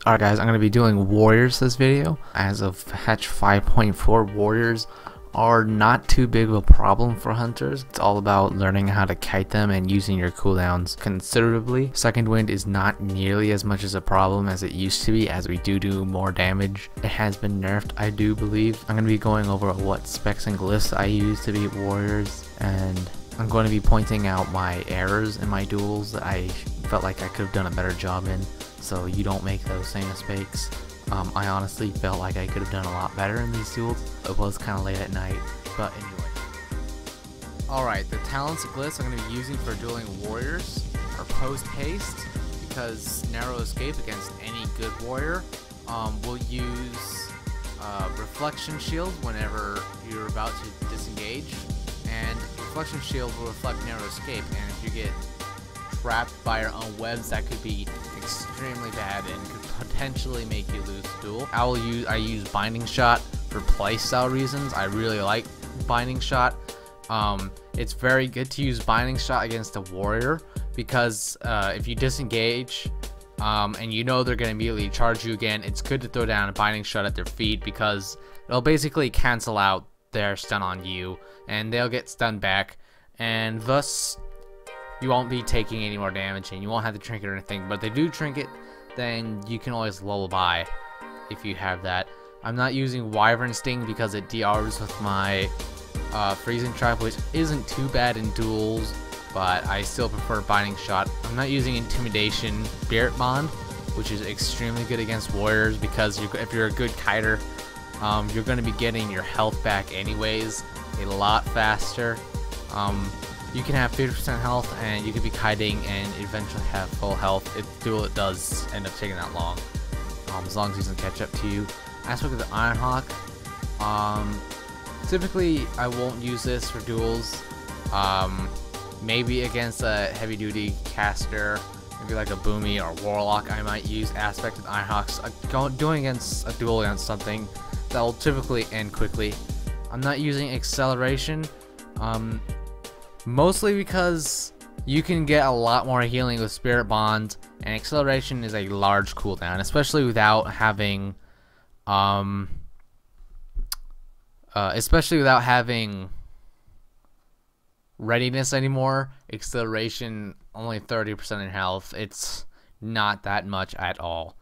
Alright guys, I'm going to be doing warriors this video. As of patch 5.4, warriors are not too big of a problem for hunters. It's all about learning how to kite them and using your cooldowns considerably. Second wind is not nearly as much as a problem as it used to be, as we do more damage. It has been nerfed, I do believe. I'm going to be going over what specs and glyphs I use to beat warriors, and I'm going to be pointing out my errors in my duels that I felt like I could have done a better job in, so you don't make those same mistakes. I honestly felt like I could have done a lot better in these duels. It was kind of late at night, but anyway. Alright, the talents and glyphs I'm going to be using for dueling warriors are post haste, because narrow escape against any good warrior. We'll use reflection shield whenever you're about to disengage, and reflection shield will reflect narrow escape, and if you get trapped by your own webs, that could be extremely bad and could potentially make you lose the duel. I use binding shot for playstyle reasons. I really like binding shot. It's very good to use binding shot against a warrior, because if you disengage and you know they're going to immediately charge you again, it's good to throw down a binding shot at their feet, because it'll basically cancel out their stun on you and they'll get stunned back, and thus you won't be taking any more damage and you won't have to trinket or anything. But if they do trinket, then you can always lullaby if you have that. I'm not using Wyvern Sting because it DRs with my freezing trap, which isn't too bad in duels, but I still prefer binding shot. I'm not using intimidation Spirit Bond, which is extremely good against warriors, because if you're a good kiter, you're going to be getting your health back anyways a lot faster. You can have 50% health and you could be kiting and eventually have full health. If duel it does end up taking that long, as long as he doesn't catch up to you. Aspect of the Iron Hawk, typically I won't use this for duels. Maybe against a heavy duty caster, maybe like a Boomy or Warlock, I might use Aspect of the Iron Hawks. Doing against a duel against something that will typically end quickly. I'm not using acceleration, mostly because you can get a lot more healing with Spirit Bond, and acceleration is a large cooldown, especially without having readiness anymore. Acceleration only 30% in health. It's not that much at all.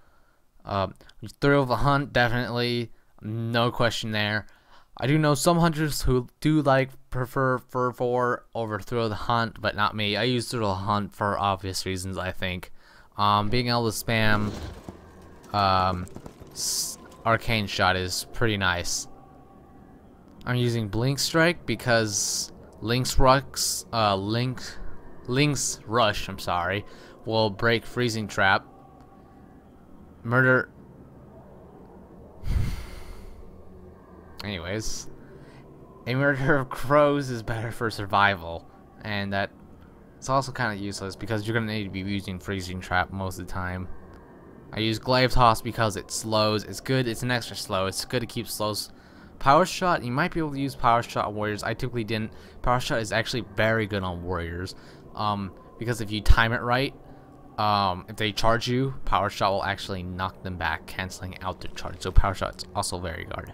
Thrill of the Hunt, definitely, no question there. I do know some hunters who do prefer Fur 4 over Thrill of the Hunt, but not me. I use Thrill of the Hunt for obvious reasons, I think. Being able to spam Arcane Shot is pretty nice. I'm using Blink Strike because Link's Rush, will break Freezing Trap. Murder. Anyways, a Murder of Crows is better for survival, and that it's also kind of useless because you're gonna need to be using Freezing Trap most of the time. I use Glaive Toss because it slows. It's good. It's an extra slow. It's good to keep slows. Power Shot, you might be able to use Power Shot on warriors. I typically didn't. Power Shot is actually very good on warriors, because if you time it right, if they charge you, Power Shot will actually knock them back, canceling out their charge. So Power Shot is also very good.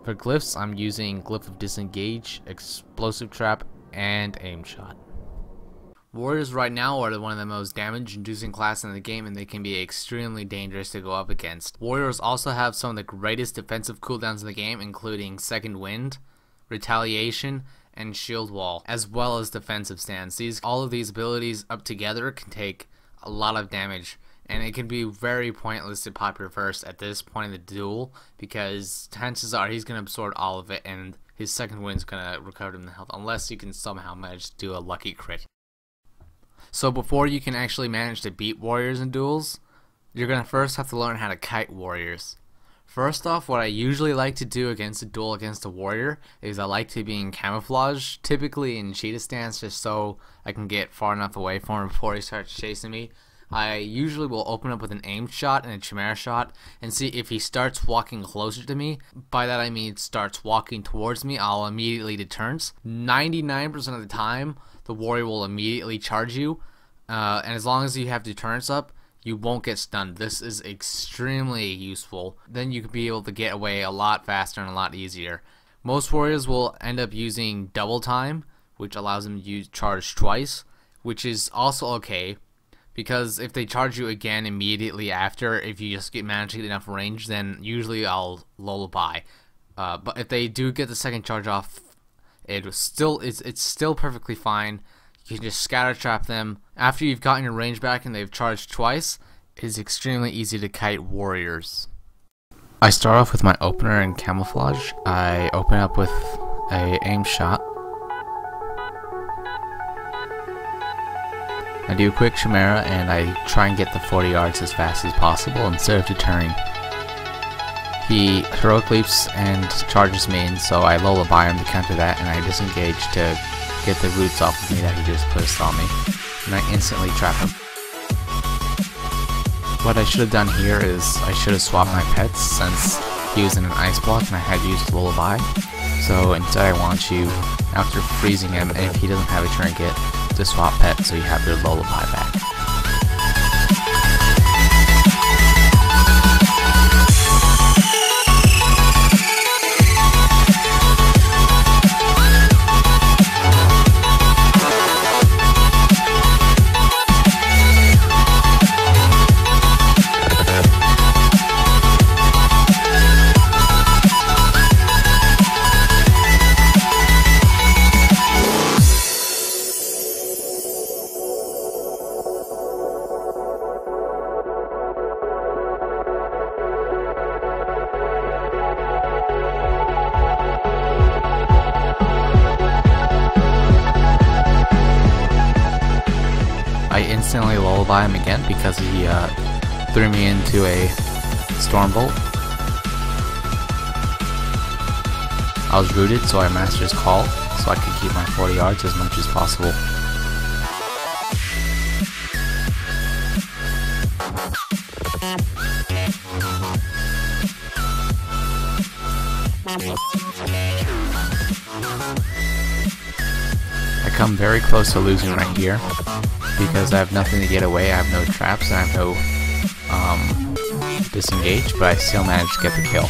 For glyphs, I'm using Glyph of Disengage, Explosive Trap, and Aim Shot. Warriors right now are one of the most damage-inducing classes in the game, and they can be extremely dangerous to go up against. Warriors also have some of the greatest defensive cooldowns in the game, including Second Wind, Retaliation, and Shield Wall, as well as defensive stance. All of these abilities up together can take a lot of damage, and it can be very pointless to pop your first at this point in the duel, because chances are he's going to absorb all of it, and his second wind's going to recover him the health, unless you can somehow manage to do a lucky crit. So before you can actually manage to beat warriors in duels, you're going to first have to learn how to kite warriors. First off, what I usually like to do against a duel against a warrior is I like to be in camouflage, typically in cheetah stance, just so I can get far enough away from him before he starts chasing me. I usually will open up with an aimed shot and a chimera shot and see if he starts walking closer to me. By that I mean starts walking towards me, I'll immediately deterrence. 99% of the time, the warrior will immediately charge you, and as long as you have deterrence up, you won't get stunned. This is extremely useful. Then you can be able to get away a lot faster and a lot easier. Most warriors will end up using double time, which allows them to charge twice, which is also okay, because if they charge you again immediately after, if you just manage to get enough range, then usually I'll lullaby. But if they do get the second charge off, it's still perfectly fine. You can just scatter trap them. After you've gotten your range back and they've charged twice, it is extremely easy to kite warriors. I start off with my opener and camouflage. I open up with a aim shot. I do a quick chimera and I try and get the 40 yards as fast as possible instead of deterring. He heroic leaps and charges me, and so I lullaby him to counter that, and I disengage to get the roots off of me that he just pushed on me, and I instantly trap him. What I should have done here is I should have swapped my pets, since he was in an ice block and I had used lullaby. So instead I want you, after freezing him, and if he doesn't have a trinket, to swap pets so you have your lullaby back. I instantly lullaby him again because he threw me into a storm bolt. I was rooted, so I master's call so I could keep my 40 yards as much as possible. I come very close to losing right here because I have nothing to get away. I have no traps and I have no disengage, but I still managed to get the kill.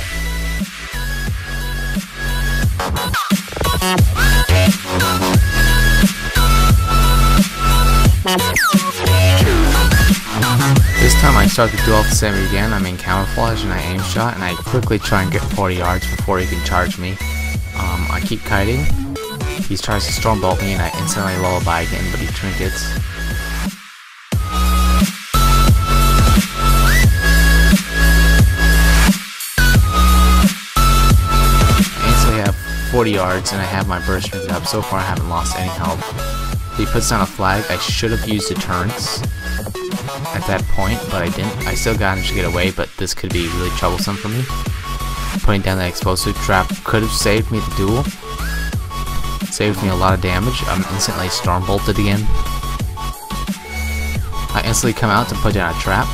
This time I start the duel the same again. I'm in camouflage and I aim shot, and I quickly try and get 40 yards before he can charge me. I keep kiting. He tries to storm bolt me and I instantly lullaby again, but he trinkets. I instantly have 40 yards and I have my burst trinket up. So far I haven't lost any health. He puts down a flag. I should have used deterrence at that point, but I didn't. I still managed to get away, but this could be really troublesome for me. Putting down that explosive trap could have saved me the duel. It saved me a lot of damage. I'm instantly storm bolted again. I instantly come out to put down a trap.